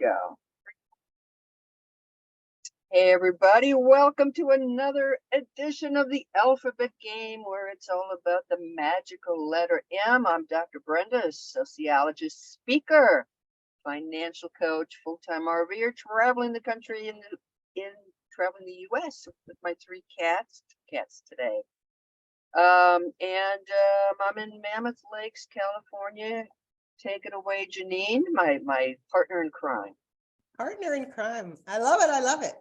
go. Hey everybody, welcome to another edition of the Alphabet Game where it's all about the magical letter M. I'm Dr. Brenda, a sociologist, speaker, financial coach, full-time RVer, traveling the country traveling the US with my three cats today. I'm in Mammoth Lakes, California. Take it away, Janine, my partner in crime. Partner in crime. I love it. I love it.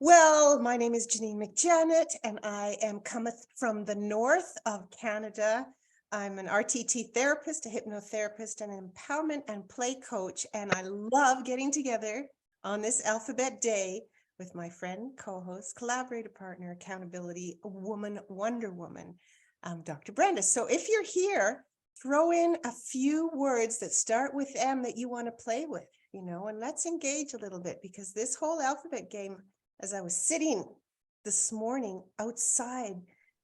Well, my name is Janine McJanet, and I am cometh from the north of Canada. I'm an RTT therapist, a hypnotherapist, an empowerment and play coach, and I love getting together on this Alphabet Day with my friend, co-host, collaborator, partner, accountability, woman, Wonder Woman, Dr. Brenda. So if you're here, throw in a few words that start with M that you want to play with, and let's engage a little bit, because this whole alphabet game, as I was sitting this morning outside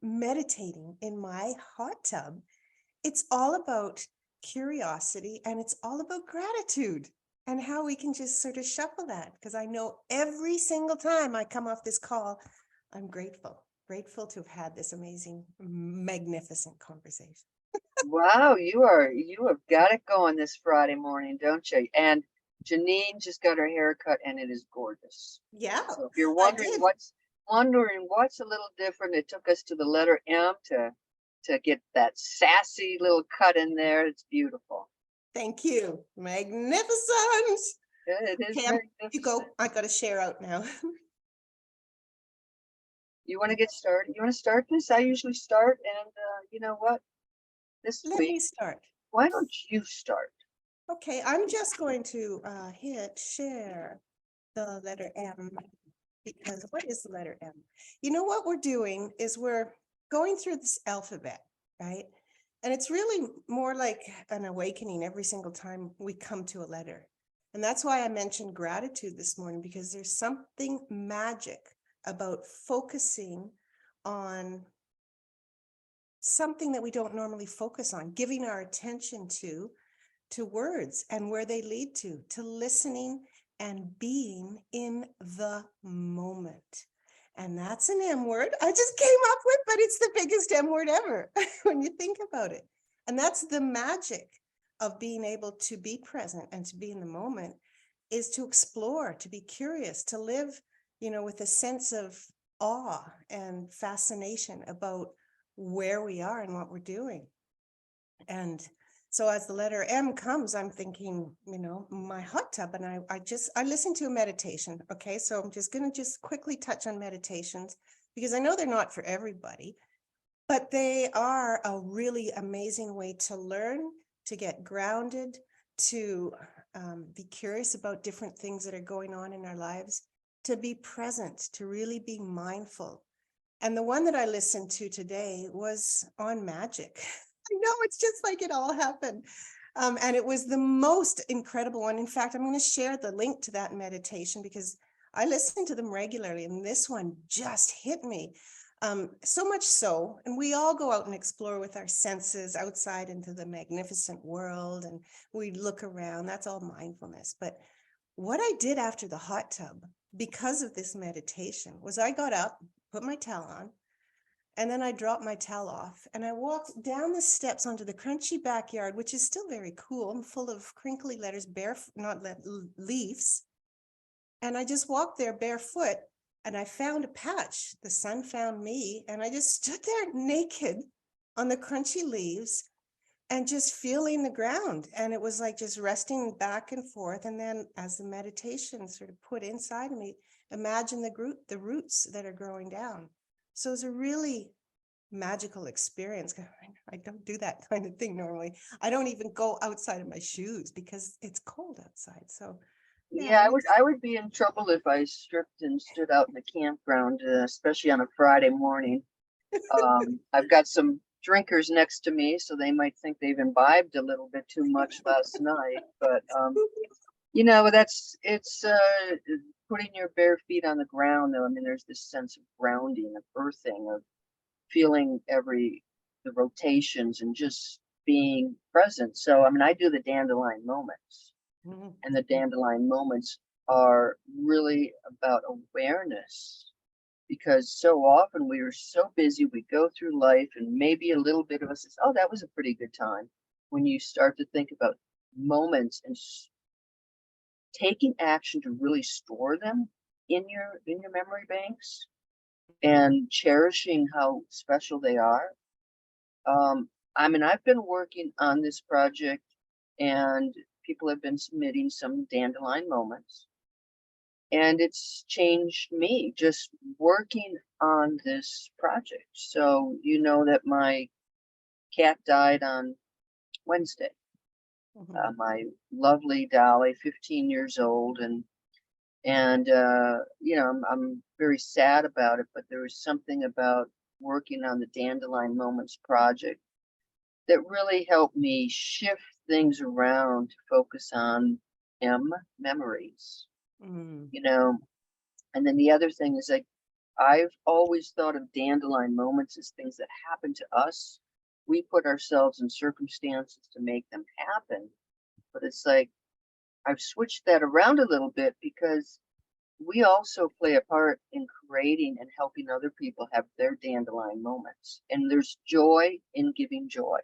meditating in my hot tub, it's all about curiosity and it's all about gratitude and how we can just sort of shuffle that. Because I know every single time I come off this call, I'm grateful to have had this amazing, magnificent conversation. Wow, you have got it going this Friday morning, don't you? And Janine just got her hair cut and it is gorgeous. Yeah. So if you're wondering what's a little different, it took us to the letter M to get that sassy little cut in there. It's beautiful. Thank you. Magnificent. It is Okay, magnificent. you go. I got to share out now. You want to get started? You want to start this? I usually start, and you know what? Let me start. Why don't you start? Okay, I'm just going to hit share the letter M, because what is the letter M? What we're doing is we're going through this alphabet, right? And it's really more like an awakening every single time we come to a letter. And that's why I mentioned gratitude this morning, because there's something magic about focusing on something that we don't normally focus on, giving our attention to words and where they lead to listening and being in the moment. And that's an M word I just came up with, but it's the biggest M word ever when you think about it. And that's the magic of being able to be present and to be in the moment, is to explore, to be curious, to live, with a sense of awe and fascination about where we are and what we're doing. And so as the letter M comes, I'm thinking, my hot tub, and I listen to a meditation. Okay, so I'm just going to quickly touch on meditations, because I know they're not for everybody, but they are a really amazing way to learn, to get grounded, to be curious about different things that are going on in our lives, to be present, to really be mindful. And the one that I listened to today was on magic. I know, it's just like it all happened. And it was the most incredible one. In fact, I'm going to share the link to that meditation, because I listen to them regularly, and this one just hit me. So much so, and we all go out and explore with our senses outside into the magnificent world, and we look around. That's all mindfulness. But what I did after the hot tub, because of this meditation, was I got up, put my towel on, and then I dropped my towel off, and I walked down the steps onto the crunchy backyard, which is still very cool and full of crinkly letters, leaves. And I just walked there barefoot, and I found a patch. The sun found me, and I just stood there naked on the crunchy leaves and just feeling the ground. And it was like just resting back and forth. And then as the meditation sort of put inside of me, imagine the roots that are growing down. So it's a really magical experience. I don't do that kind of thing normally. I don't even go outside of my shoes because it's cold outside. So yeah, I would be in trouble if I stripped and stood out in the campground, especially on a Friday morning. I've got some drinkers next to me, so they might think they've imbibed a little bit too much last night. But it's putting your bare feet on the ground, though. I mean, there's this sense of grounding, of earthing, of feeling the rotations and just being present. So, I mean, I do the dandelion moments. Mhm. And the dandelion moments are really about awareness, because so often we are so busy, we go through life, and maybe a little bit of us says, oh, that was a pretty good time. When you start to think about moments and taking action to really store them in your memory banks and cherishing how special they are. I mean, I've been working on this project, and people have been submitting some dandelion moments, and it's changed me just working on this project. So, you know that my cat died on Wednesday. Mhm. My lovely Dolly, 15 years old, and you know, I'm very sad about it, but there was something about working on the Dandelion Moments project that really helped me shift things around to focus on memories, Mm. you know. And then the other thing is, like, I've always thought of dandelion moments as things that happen to us. We put ourselves in circumstances to make them happen, but it's like I've switched that around a little bit, because we also play a part in creating and helping other people have their dandelion moments. And there's joy in giving joy.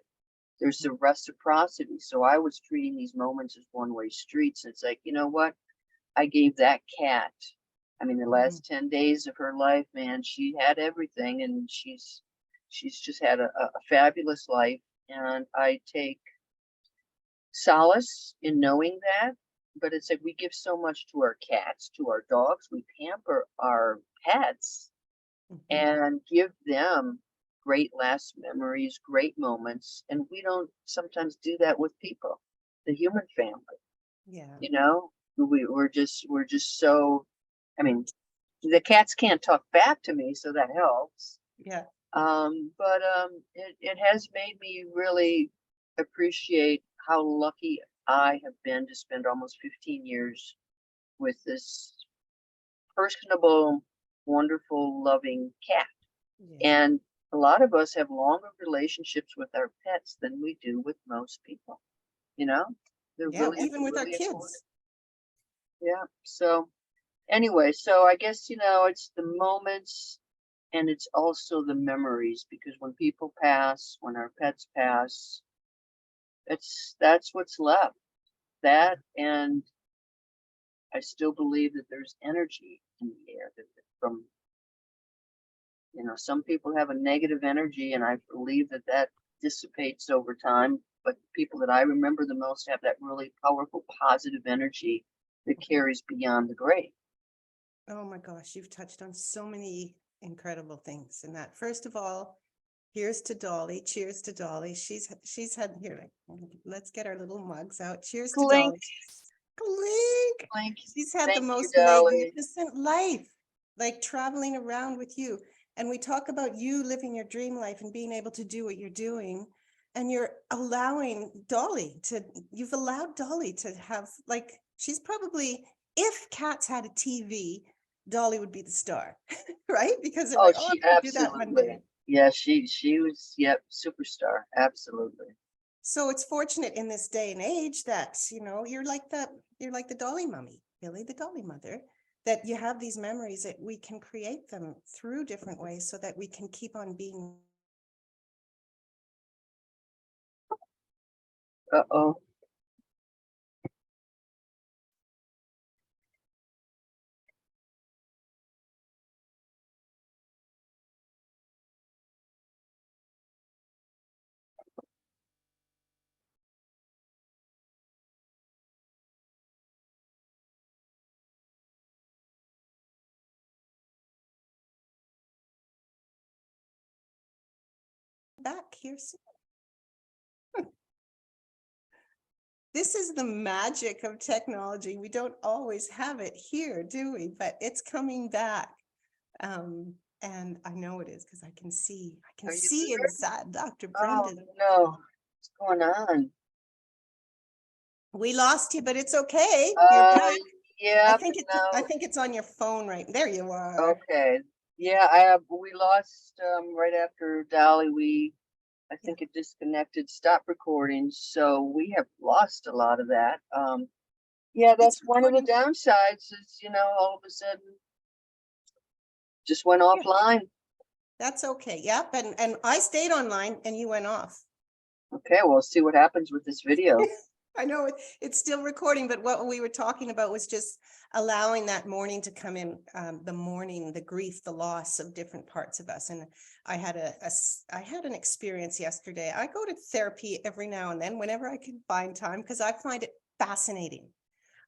There's the reciprocity. So I was treating these moments as one-way streets. It's like, you know what? I gave that cat, I mean, the Mhm. last 10 days of her life, man, she had everything, and she's just had a fabulous life. And I take solace in knowing that. But it's like we give so much to our cats, to our dogs, we pamper our pets Mhm. and give them great last memories, great moments. And we don't sometimes do that with people, the human family, Yeah. you know? We're just so, I mean, the cats can't talk back to me, so that helps. Yeah. But it has made me really appreciate how lucky I have been to spend almost 15 years with this personable, wonderful, loving cat. Yeah. And a lot of us have longer relationships with our pets than we do with most people. You know, they're Yeah. really, Even with our really important. kids. Yeah. So anyway, so I guess, it's the moments, and it's also the memories, because when people pass, when our pets pass, that's what's left. That, and I still believe that there's energy in the air from, some people have a negative energy, and I believe that that dissipates over time. But the people that I remember the most have that really powerful, positive energy that Mhm. carries beyond the grave. Oh my gosh, you've touched on so many incredible things in that. First of all, here's to Dolly. Cheers to Dolly. She's had here. Let's get our little mugs out. Cheers to Clink, Dolly. Clink. clink. She's had the Thank you, most Dolly. magnificent life, like traveling around with you. And we talk about you living your dream life and being able to do what you're doing. And you've allowed Dolly to have, like, she's probably, if cats had a TV, Dolly would be the star, right? Because they're Oh, like, oh, I'm she going to do that one absolutely. day. Yeah, she was, yep, superstar. Absolutely. So it's fortunate in this day and age that, you're like the Dolly mummy, Billy, the Dolly mother, that you have these memories that we can create them through different ways so that we can keep on being. Uh-oh. Back here soon. This is the magic of technology. We don't always have it here, do we? But it's coming back. And I know it is because I can Are you see there? inside Dr. Oh, Brendan. no. What's going on? We lost you, but it's okay. You're Uh, back. yeah, but I no. think it's on your phone right there. You are. Okay. Yeah, we lost, right after Dolly, I Yeah. think it disconnected, stopped recording. So we have lost a lot of that. Yeah, It's that's one of the recording. downsides is, all of a sudden just went Yeah, offline. that's okay. Yep. And I stayed online and you went off. Okay, we'll see what happens with this video. I know it's still recording, but what we were talking about was just allowing that mourning to come in, the mourning, the grief, the loss of different parts of us. And I had I had an experience yesterday. I go to therapy every now and then whenever I can find time because I find it fascinating.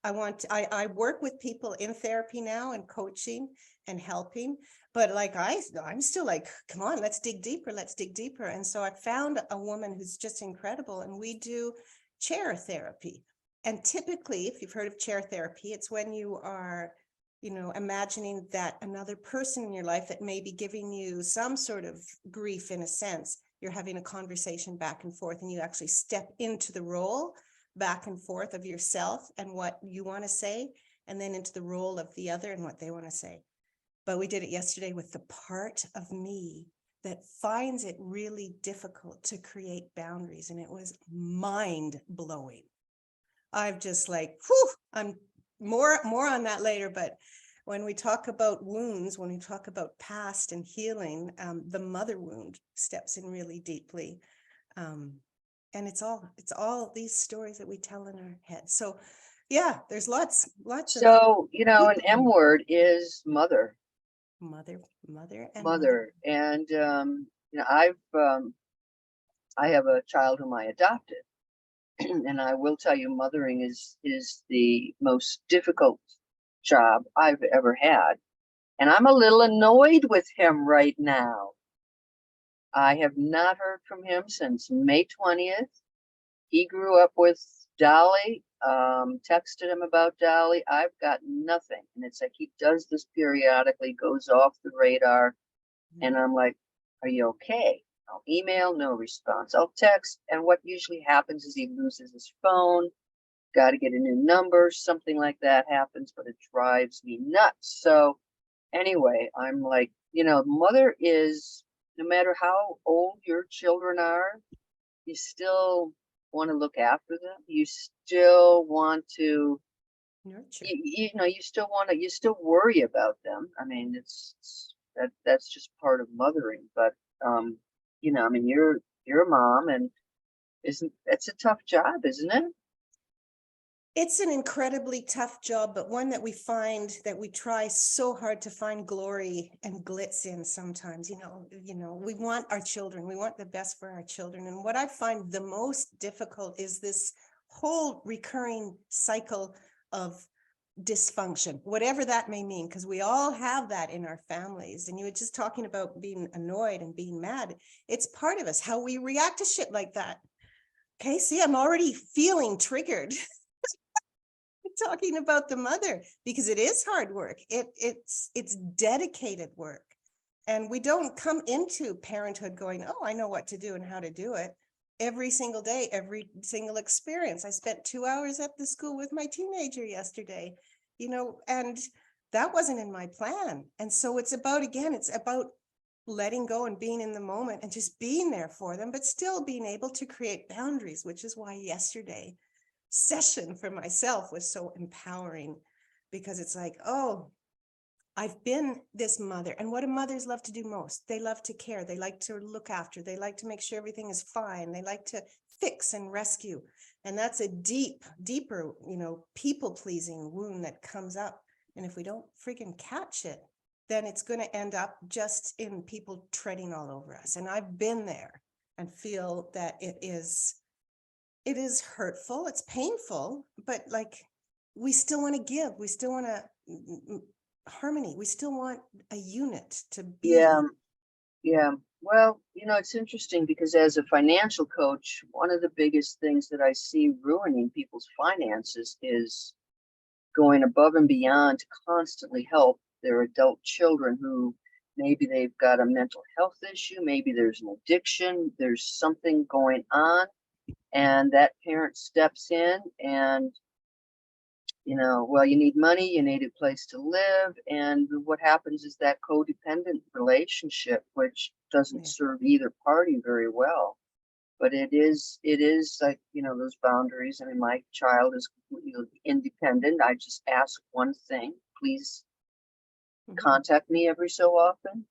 I work with people in therapy now and coaching and helping, but like I'm still like, come on, let's dig deeper. Let's dig deeper. And so I found a woman who's just incredible, and we do chair therapy. And typically, if you've heard of chair therapy, it's when you are, imagining that another person in your life that may be giving you some sort of grief in a sense, you're having a conversation back and forth, and you actually step into the role back and forth of yourself and what you want to say, and then into the role of the other and what they want to say. But we did it yesterday with the part of me that finds it really difficult to create boundaries. And it was mind blowing. I've just like, whew, I'm more on that later. But when we talk about wounds, when we talk about past and healing, the mother wound steps in really deeply. And it's all these stories that we tell in our head. So yeah, there's lots of So, an M word is mother. mother and mother. Mother. And I have a child whom I adopted. And I will tell you, mothering is the most difficult job I've ever had. And I'm a little annoyed with him right now. I have not heard from him since May 20th. He grew up with Dolly, texted him about Dolly. I've got nothing. And it's like he does this periodically, goes off the radar. And I'm like, are you okay? I'll email, no response. I'll text. And what usually happens is he loses his phone, got to get a new number, something like that happens, but it drives me nuts. So anyway, I'm like, mother is, no matter how old your children are, you still want to look after them. You still want to Nurture. you still want to, you still worry about them. I mean, that's just part of mothering. But I mean, you're a mom, and it's a tough job, isn't it? It's an incredibly tough job, but one that we find that we try so hard to find glory and glitz in sometimes. We want our children, we want the best for our children. And what I find the most difficult is this whole recurring cycle of dysfunction, whatever that may mean, because we all have that in our families. And you were just talking about being annoyed and being mad. It's part of us, how we react to shit like that. Okay, see, I'm already feeling triggered. Talking about the mother, because it is hard work. It's dedicated work. And we don't come into parenthood going, oh, I know what to do and how to do it. Every single day, every single experience. I spent 2 hours at the school with my teenager yesterday, and that wasn't in my plan. And so it's about letting go and being in the moment and just being there for them, but still being able to create boundaries, which is why yesterday session for myself was so empowering, because it's like, oh, I've been this mother. And what do mothers love to do most? They love to care. They like to look after. They like to make sure everything is fine. They like to fix and rescue. And that's a deeper, people pleasing wound that comes up. And if we don't freaking catch it, then it's going to end up just in people treading all over us. And I've been there and feel that it is hurtful, it's painful, but like, we still want to give, we still want to harmony, we still want a unit to be. Yeah. Well, it's interesting because as a financial coach, one of the biggest things that I see ruining people's finances is going above and beyond to constantly help their adult children who maybe they've got a mental health issue, maybe there's an addiction, there's something going on. And that parent steps in and, well, you need money, you need a place to live. And what happens is that codependent relationship, which doesn't serve either party very well. But it is like, those boundaries. I mean, my child is completely independent. I just ask one thing, please contact me every so often,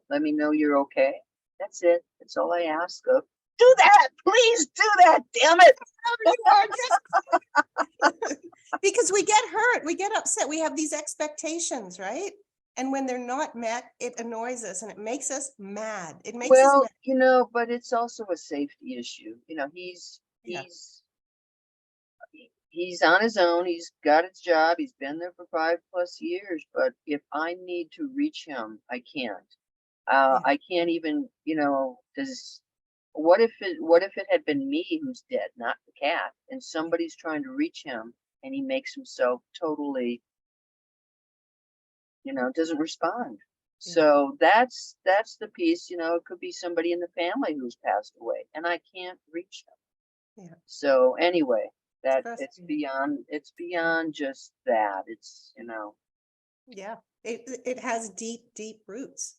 let me know you're okay. That's it. That's all I ask of. Do that, please do that, damn it. Because we get hurt, we get upset, we have these expectations, right? And when they're not met, it annoys us and it makes us mad. It makes us Well, mad. but it's also a safety issue. Yeah. He's on his own. He's got his job. He's been there for 5+ years. But if I need to reach him, I can't. Yeah. I can't even, does what if it had been me who's dead, not the cat, and somebody's trying to reach him and he makes himself totally, doesn't respond. Yeah. So that's the piece, it could be somebody in the family who's passed away and I can't reach them. Yeah. So anyway, that Frustrating. it's beyond just that. It's, Yeah. It has deep, deep roots.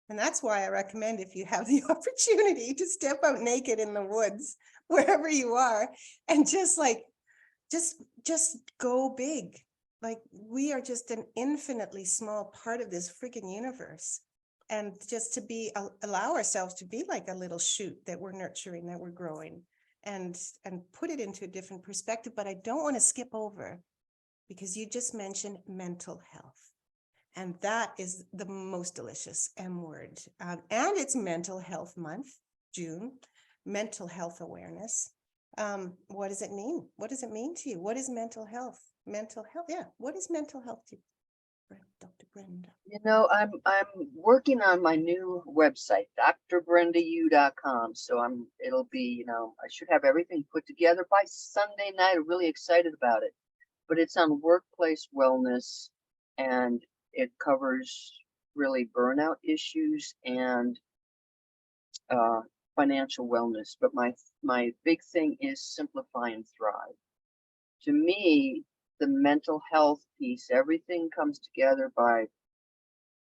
And that's why I recommend, if you have the opportunity, to step out naked in the woods, wherever you are, and just go big. Like, we are just an infinitely small part of this freaking universe. And just to allow ourselves to be like a little shoot that we're nurturing, that we're growing, and put it into a different perspective. But I don't want to skip over, because you just mentioned mental health. And that is the most delicious M word. And it's Mental Health Month, June, mental health awareness. What does it mean? What does it mean to you? What is mental health? Mental health, yeah. What is mental health to you, Dr. Brenda? I'm working on my new website, drbrendaU.com. So it'll be, I should have everything put together by Sunday night. I'm really excited about it. But it's on workplace wellness, and it covers really burnout issues and financial wellness. But my big thing is simplify and thrive. To me, the mental health piece, everything comes together by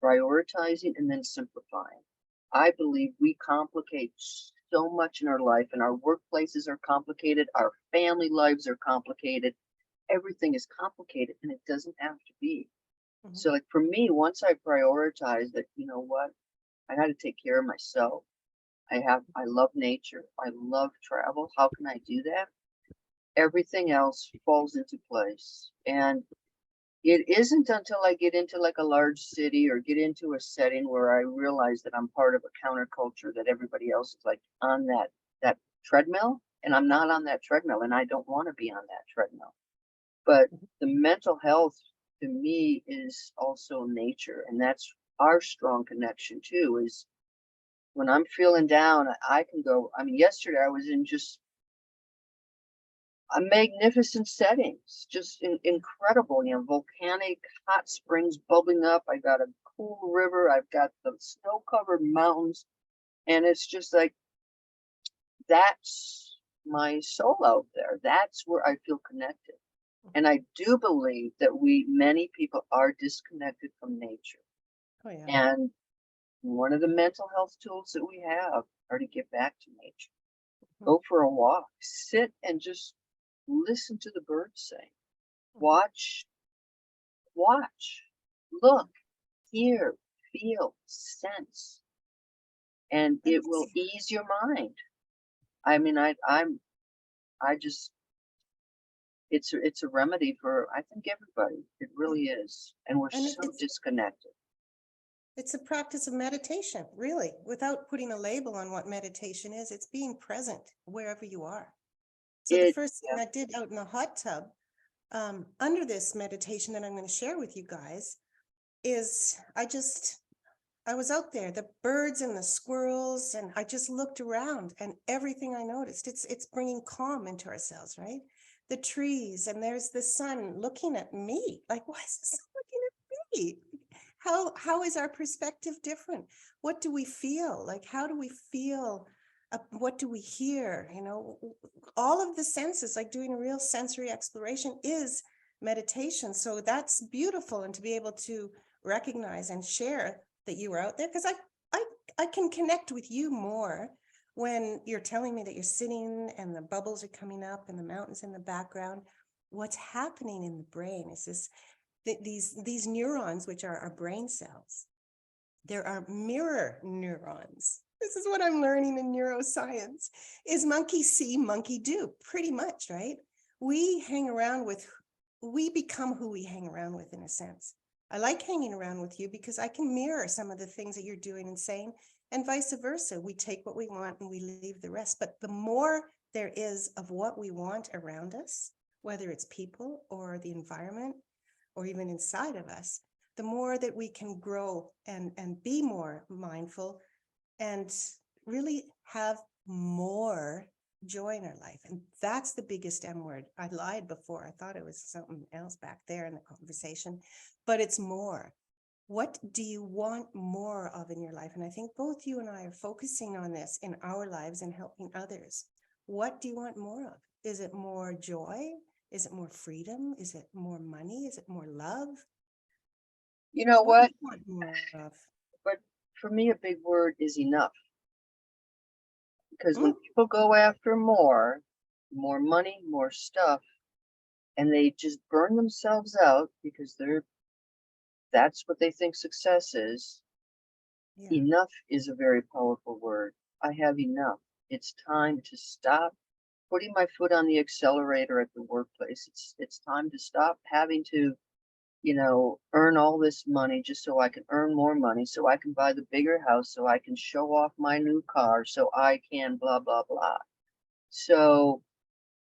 prioritizing and then simplifying. I believe we complicate so much in our life, and our workplaces are complicated, our family lives are complicated, everything is complicated, and it doesn't have to be. Mhm. So like for me, once I prioritize that, you know what, I got to take care of myself. I love nature. I love travel. How can I do that? Everything else falls into place. And it isn't until I get into like a large city or get into a setting where I realize that I'm part of a counterculture, that everybody else is like on that treadmill, and I'm not on that treadmill, and I don't want to be on that treadmill. But the mental health to me is also nature, and that's our strong connection too. Is when I'm feeling down, I can go. I mean, yesterday I was in just a magnificent settings, just incredible, volcanic hot springs bubbling up. I got a cool river. I've got the snow-covered mountains, and it's just like, that's my soul out there. That's where I feel connected. And I do believe that many people are disconnected from nature. Oh, yeah. And one of the mental health tools that we have are to get back to nature. Go for a walk, sit and just listen to the birds sing. Watch, look, hear, feel, sense, and it will ease your mind. I mean, I just, it's a remedy for, I think, everybody. It really is. And we're And so disconnected. it's a practice of meditation, really, without putting a label on what meditation is. It's being present wherever you are. So the first thing I did out in the hot tub, under this meditation that I'm going to share with you guys, is I was out there, the birds and the squirrels, and I just looked around, and everything I noticed, it's bringing calm into ourselves, right? The trees, and there's the sun looking at me. Like, why is the sun looking at me? How is our perspective different? What do we feel? Like, how do we feel? What do we hear? All of the senses, like doing a real sensory exploration, is meditation. So that's beautiful. And to be able to recognize and share that you were out there, because I can connect with you more when you're telling me that you're sitting and the bubbles are coming up and the mountains in the background, what's happening in the brain is these neurons, which are our brain cells, there are mirror neurons. This is what I'm learning in neuroscience, is monkey see, monkey do, pretty much, right? We become who we hang around with, in a sense. I like hanging around with you because I can mirror some of the things that you're doing and saying, and vice versa. We take what we want and we leave the rest. But the more there is of what we want around us, whether it's people or the environment or even inside of us, the more that we can grow and be more mindful and really have more joy in our life. And that's the biggest M word. I lied before. I thought it was something else back there in the conversation, but it's more. What do you want more of in your life? And I think both you and I are focusing on this in our lives and helping others. What do you want more of? Is it more joy? Is it more freedom? Is it more money? Is it more love? You know What do what? you want more of? But for me, a big word is enough. Because when Mm, people go after more money, more stuff, and they just burn themselves out because that's what they think success is. yeah, Enough is a very powerful word. I have enough. It's time to stop putting my foot on the accelerator at the workplace. It's time to stop having to, earn all this money just so I can earn more money, so I can buy the bigger house, so I can show off my new car, so I can blah, blah, blah. So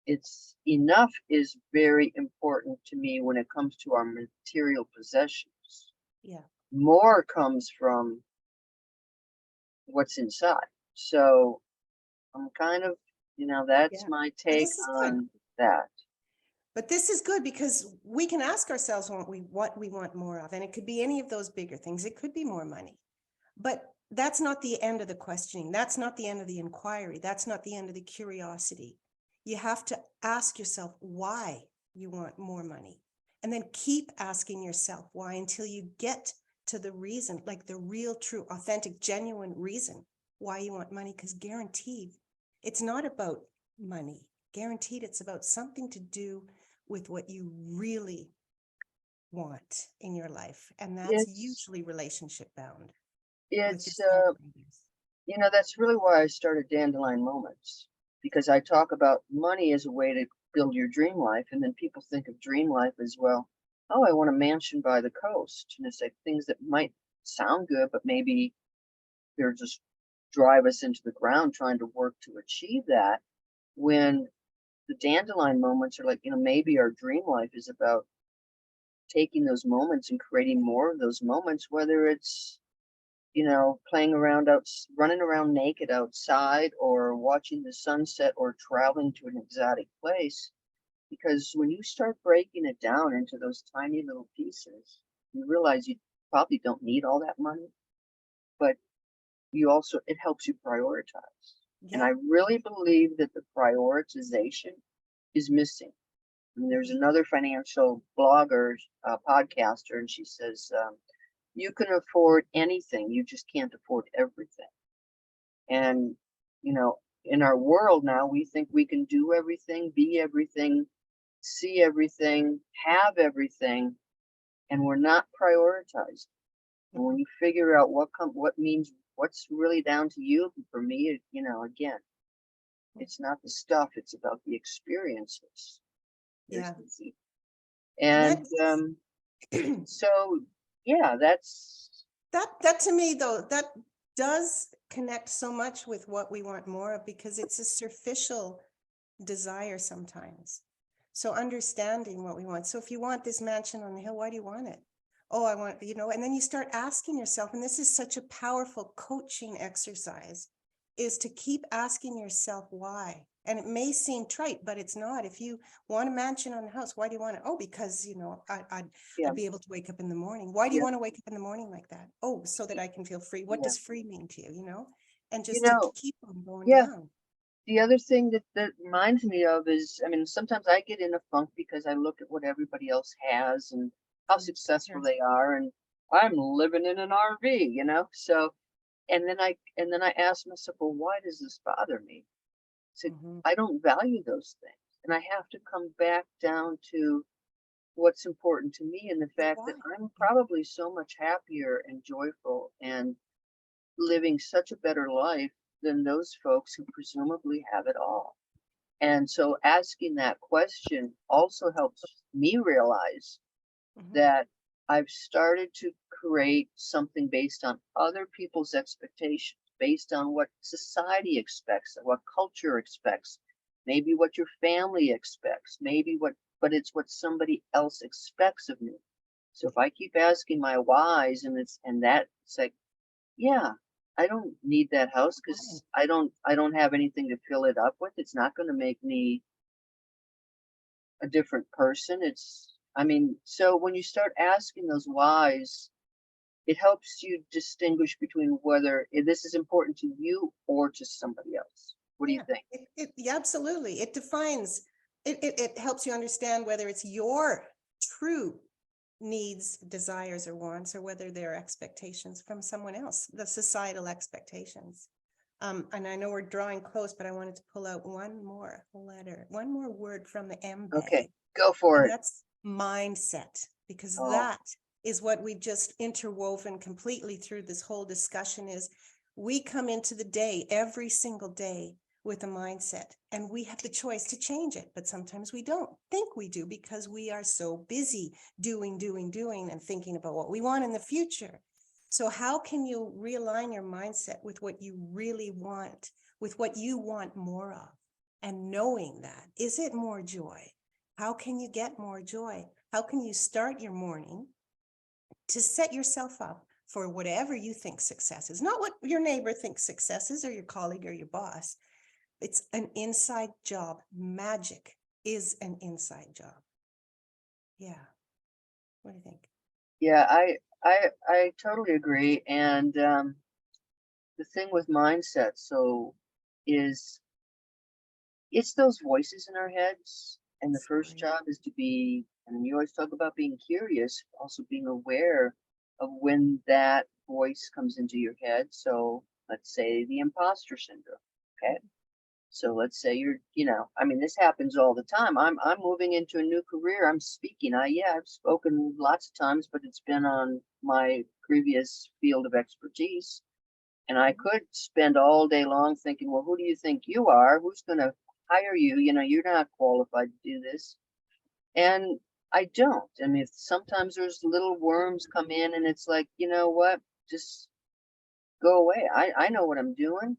it's enough is very important to me when it comes to our material possessions. yeah, More comes from what's inside. So I'm kind of, that's yeah. my But take this is good. on that. But this is good because we can ask ourselves what we want more of. And it could be any of those bigger things. It could be more money. But that's not the end of the questioning. That's not the end of the inquiry. That's not the end of the curiosity. You have to ask yourself why you want more money. And then keep asking yourself why until you get to the reason, like the real, true, authentic, genuine reason why you want money. Because guaranteed, it's not about money. Guaranteed, it's about something to do with what you really want in your life. And that's It's, usually relationship bound with it's, yourself. that's really why I started Dandelion Moments, because I talk about money as a way to build your dream life. And then people think of dream life as, well, oh, I want a mansion by the coast. And it's like things that might sound good, but maybe they're just drive us into the ground trying to work to achieve that. When the dandelion moments are like, maybe our dream life is about taking those moments and creating more of those moments, whether it's, playing around out, running around naked outside, or watching the sunset, or traveling to an exotic place. Because when you start breaking it down into those tiny little pieces, you realize you probably don't need all that money, but it helps you prioritize. And Yeah. I really believe that the prioritization is missing. I mean, there's Mhm. another financial blogger, podcaster, and she says, you can afford anything, you just can't afford everything. And, in our world now, we think we can do everything, be everything, see everything, have everything, and we're not prioritized. And when Mhm. you figure out what's really down to you, for me, again, it's not the stuff, it's about the experiences. There's Yeah. the Z. And And that's so, yeah, that's, that to me though, that does connect so much with what we want more of because it's a superficial desire sometimes. So understanding what we want. So if you want this mansion on the hill, why do you want it? Oh, I want, and then you start asking yourself, and this is such a powerful coaching exercise, is to keep asking yourself why. And it may seem trite, but it's not. If you want a mansion on the house, why do you want it? Oh, because, yeah, I'd be able to wake up in the morning. Why do you yeah, want to wake up in the morning like that? Oh, so that I can feel free. What yeah. does free mean to you? And You just to know, keep on going yeah. down. The other thing that reminds me of is, I mean, sometimes I get in a funk because I look at what everybody else has and how Mm, successful sure. they are, and I'm living in an RV, so and then I asked myself, well, why does this bother me? I said, Mhm. I don't value those things. And I have to come back down to what's important to me and the The fact that why. I'm Yeah. probably so much happier and joyful and living such a better life than those folks who presumably have it all. And so asking that question also helps me realize Mhm. that I've started to create something based on other people's expectations, based on what society expects, what culture expects, maybe what your family expects, maybe but it's what somebody else expects of me. So if I keep asking my whys and that it's like, yeah, I don't need that house Why? because I don't have anything to fill it up with. It's not going to make me a different person. I mean, so when you start asking those whys, it helps you distinguish between whether this is important to you or to somebody else. What do you Yeah, think? yeah, absolutely. It defines, it helps you understand whether it's your true needs, desires, or wants, or whether they're expectations from someone else, the societal expectations. And I know we're drawing close, but I wanted to pull out one more letter, one more word from the M Okay, bag, go for and it. that's mindset, because Oh, that is what we just interwoven completely through this whole discussion is we come into the day every single day with a mindset and we have the choice to change it, but sometimes we don't think we do because we are so busy doing and thinking about what we want in the future. So how can you realign your mindset with what you really want, with what you want more of, and knowing that, is it more joy? How can you get more joy? How can you start your morning to set yourself up for whatever you think success is? Not what your neighbor thinks success is, or your colleague, or your boss. It's an inside job. Magic is an inside job. Yeah. What do you think? yeah, I totally agree. And the thing with mindset, so is it's those voices in our heads. And the first Sorry. job is to be, and you always talk about being curious, also being aware of when that voice comes into your head. So let's say the imposter syndrome. Okay. So let's say I mean, this happens all the time. I'm moving into a new career. I'm speaking. Yeah, I've spoken lots of times, but it's been on my previous field of expertise. And I could spend all day long thinking, well, who do you think you are? Who's going to hire you? You're not qualified to do this. And I don't. I mean, sometimes there's little worms come in and it's like, you know what? Just go away. I know what I'm doing.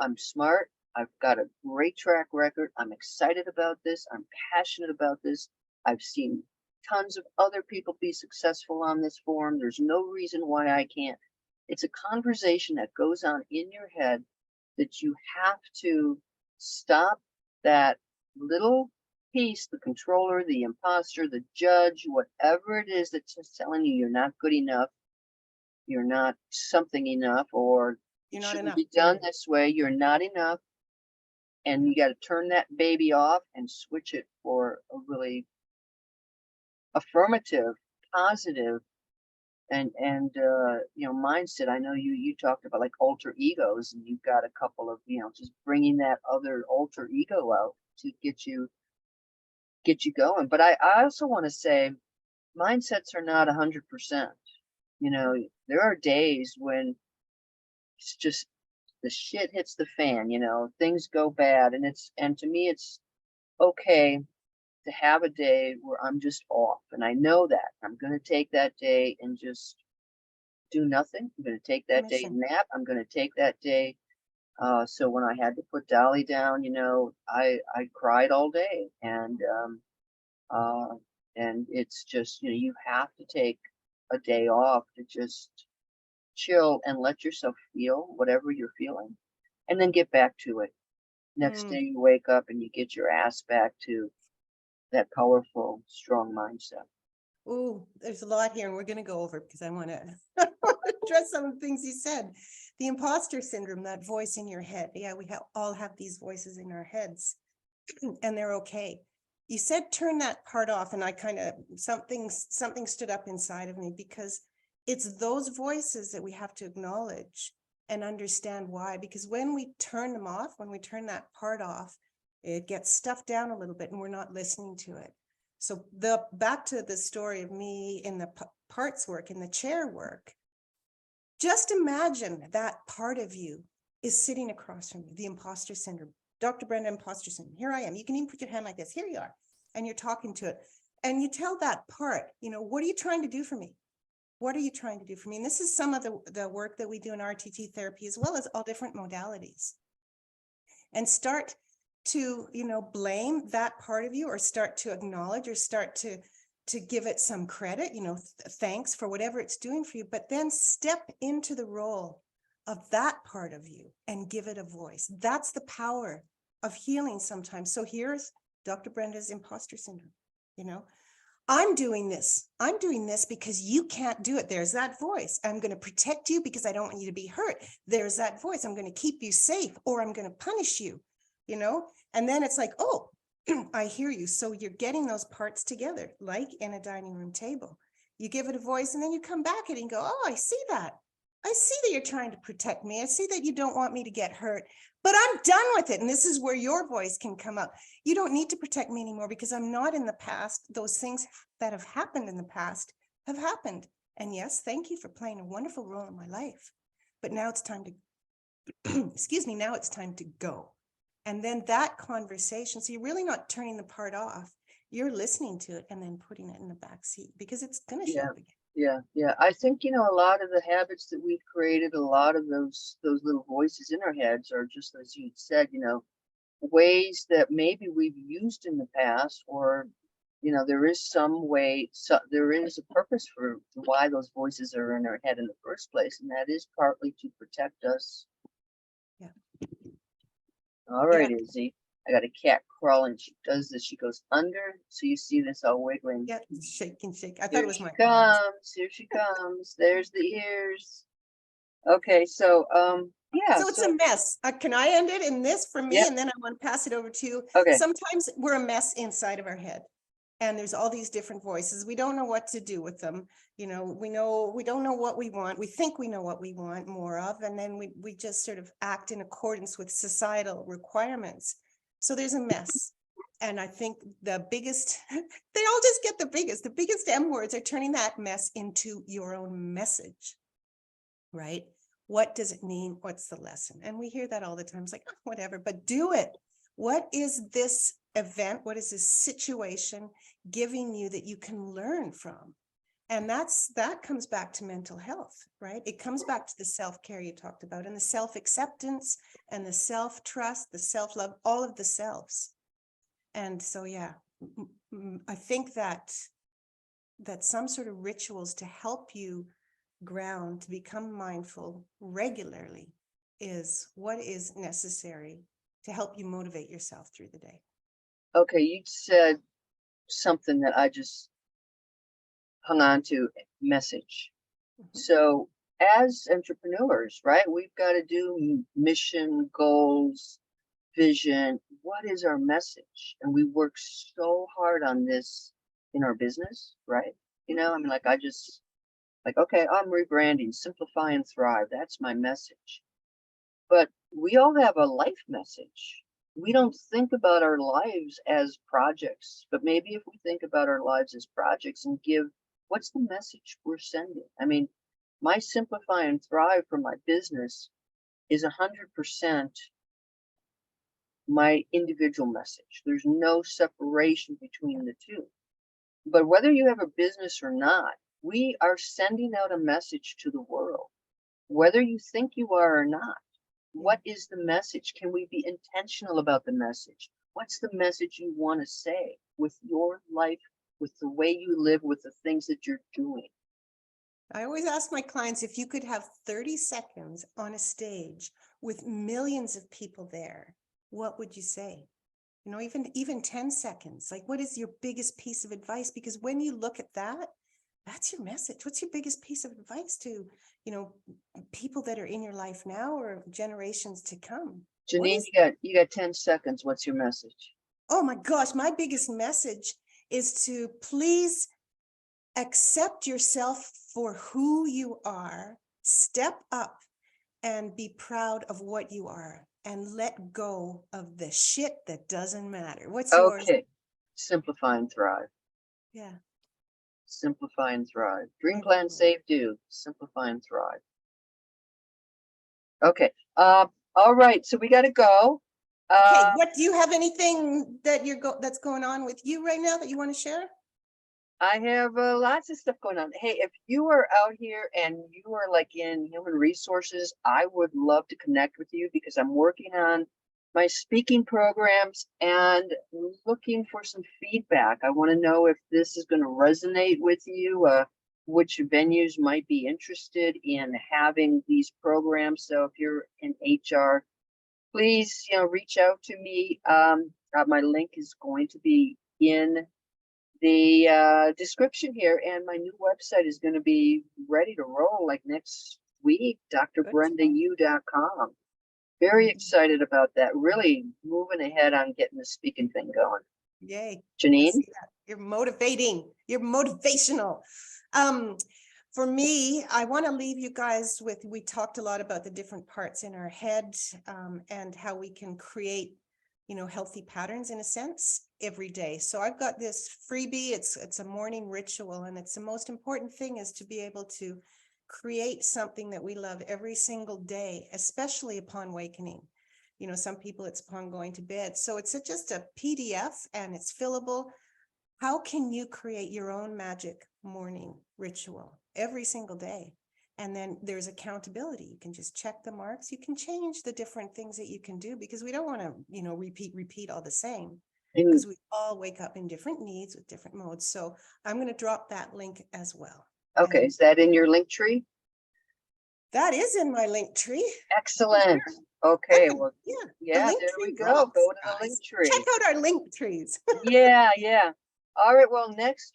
I'm smart. I've got a great track record. I'm excited about this. I'm passionate about this. I've seen tons of other people be successful on this forum. There's no reason why I can't. It's a conversation that goes on in your head that you have to stop that little piece, the controller, the imposter, the judge, whatever it is that's just telling you you're not good enough, you're not something enough, or it You're not shouldn't enough, be done period. this way, you're not enough, and Yeah. you got to turn that baby off and switch it for a really affirmative, positive, and mindset. I know you talked about like alter egos, and you've got a couple of just bringing that other alter ego out to get you going. But I also want to say mindsets are not 100%. There are days when it's just the shit hits the fan, things go bad, and to me it's okay to have a day where I'm just off, and I know that I'm going to take that day and just do nothing. I'm going to take that day Permission. nap. I'm going to take that day. So when I had to put Dolly down, I cried all day, uh, and it's just you have to take a day off to just chill and let yourself feel whatever you're feeling, and then get back to it. Next day Mm. you wake up and you get your ass back to that powerful, strong mindset. Ooh, there's a lot here, and we're going to go over because I want to address some of the things you said. The imposter syndrome, that voice in your head. Yeah, we all have these voices in our heads, and they're okay. You said turn that part off, and I kind of something stood up inside of me because it's those voices that we have to acknowledge and understand why. Because when we turn them off, when we turn that part off, it gets stuffed down a little bit and we're not listening to it. So back to the story of me in the parts work, in the chair work, just imagine that part of you is sitting across from you, the imposter syndrome. Dr. Brenda, imposter syndrome. Here I am. You can even put your hand like this. Here you are. And you're talking to it. And you tell that part, what are you trying to do for me? What are you trying to do for me? And this is some of the work that we do in RTT therapy, as well as all different modalities. And start to, blame that part of you, or start to acknowledge, or start to give it some credit, thanks for whatever it's doing for you, but then step into the role of that part of you and give it a voice. That's the power of healing sometimes. So here's Dr. Brenda's imposter syndrome. I'm doing this because you can't do it. There's that voice. I'm going to protect you because I don't want you to be hurt. There's that voice. I'm going to keep you safe, or I'm going to punish you, and then it's like, oh, I hear you. So you're getting those parts together, like in a dining room table. You give it a voice, and then you come back at it and go, oh, I see that. I see that you're trying to protect me. I see that you don't want me to get hurt, but I'm done with it. And this is where your voice can come up. You don't need to protect me anymore because I'm not in the past. Those things that have happened in the past have happened. And yes, thank you for playing a wonderful role in my life. But now it's time to, excuse me, now it's time to go. And then that conversation, so you're really not turning the part off. You're listening to it and then putting it in the back seat, because it's going to show up again. Yeah. I think, a lot of the habits that we've created, a lot of those little voices in our heads are just, as you said, ways that maybe we've used in the past, or, there is some way, so there is a purpose for why those voices are in our head in the first place. And that is partly to protect us. Yeah. All right, Izzy. I got a cat crawling. She does this. She goes under. So you see this all wiggling. Yeah, shake and shake. I thought it was my Here she comes. There's the ears. Okay, so yeah. So it's a mess. Can I end it in this for me? Yep. And then I want to pass it over to you. Okay. Sometimes we're a mess inside of our head. And there's all these different voices. We don't know what to do with them. We don't know what we want. We think we know what we want more of. And then we just sort of act in accordance with societal requirements. So there's a mess. And I think the biggest, they all just get the biggest M words are turning that mess into your own message, right? What does it mean? What's the lesson? And we hear that all the time. It's like, oh, whatever, but do it. What is this event? What is this situation giving you that you can learn from? And that comes back to mental health, right? It comes back to the self-care you talked about, and the self-acceptance and the self-trust, the self-love, all of the selves. And so, yeah, I think that some sort of rituals to help you ground, to become mindful regularly, is what is necessary to help you motivate yourself through the day. Okay, you said something that I just hung on to, message. Mm-hmm. So as entrepreneurs, right, we've got to do mission, goals, vision. What is our message? And we work so hard on this in our business, right? Okay, I'm rebranding, simplify and thrive. That's my message. But we all have a life message. We don't think about our lives as projects, but maybe if we think about our lives as projects and what's the message we're sending? I mean, my simplify and thrive for my business is 100% my individual message. There's no separation between the two. But whether you have a business or not, we are sending out a message to the world, whether you think you are or not. What is the message? Can we be intentional about the message? What's the message you want to say with your life, with the way you live, with the things that you're doing? I always ask my clients, if you could have 30 seconds on a stage with millions of people there, what would you say? Even 10 seconds, like, what is your biggest piece of advice? Because when you look at that, that's your message. What's your biggest piece of advice to, people that are in your life now or generations to come? Janine, you got 10 seconds. What's your message? Oh my gosh, my biggest message is to please accept yourself for who you are, step up and be proud of what you are and let go of the shit that doesn't matter. What's yours? Okay. Simplify and thrive. Yeah. Simplify and thrive. Dream, plan, save, do. Simplify and thrive. Okay. All right. So we got to go. Okay. What do you have anything that that's going on with you right now that you want to share? I have lots of stuff going on. Hey, if you are out here and you are like in human resources, I would love to connect with you because I'm working on my speaking programs and looking for some feedback. I want to know if this is going to resonate with you, which venues might be interested in having these programs. So if you're in HR, please, reach out to me. My link is going to be in the description here, and my new website is going to be ready to roll like next week, drbrendau.com. Very excited about that. Really moving ahead on getting the speaking thing going. Yay. Janine? You're motivating. You're motivational. For me, I want to leave you guys with, we talked a lot about the different parts in our head, and how we can create, healthy patterns in a sense every day. So I've got this freebie. It's a morning ritual, and it's the most important thing is to be able to create something that we love every single day, especially upon wakening. Some people it's upon going to bed. So it's just a PDF and it's fillable. How can you create your own magic morning ritual every single day? And then there's accountability. You can just check the marks. You can change the different things that you can do, because we don't want to, repeat all the same, because we all wake up in different needs with different modes. So I'm going to drop that link as well. Okay. And is that in your link tree? that is in my link tree. Excellent. Okay. Well, yeah, there we go. Go to the link tree. Check out our link trees. Yeah. All right. Well, next,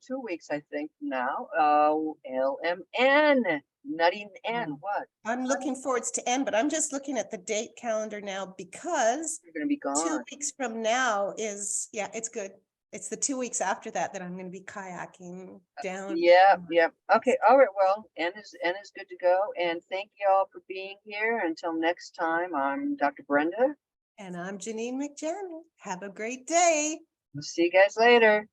2 weeks, I think now, LMN, nutting N, what? I'm looking forward to end, but I'm just looking at the date calendar now, because You're going to be gone. 2 weeks from now is, it's good. It's the 2 weeks after that I'm going to be kayaking down. Yeah. Okay. All right. Well, N is good to go. And thank you all for being here. Until next time, I'm Dr. Brenda. And I'm Janine McJanet. Have a great day. We'll see you guys later.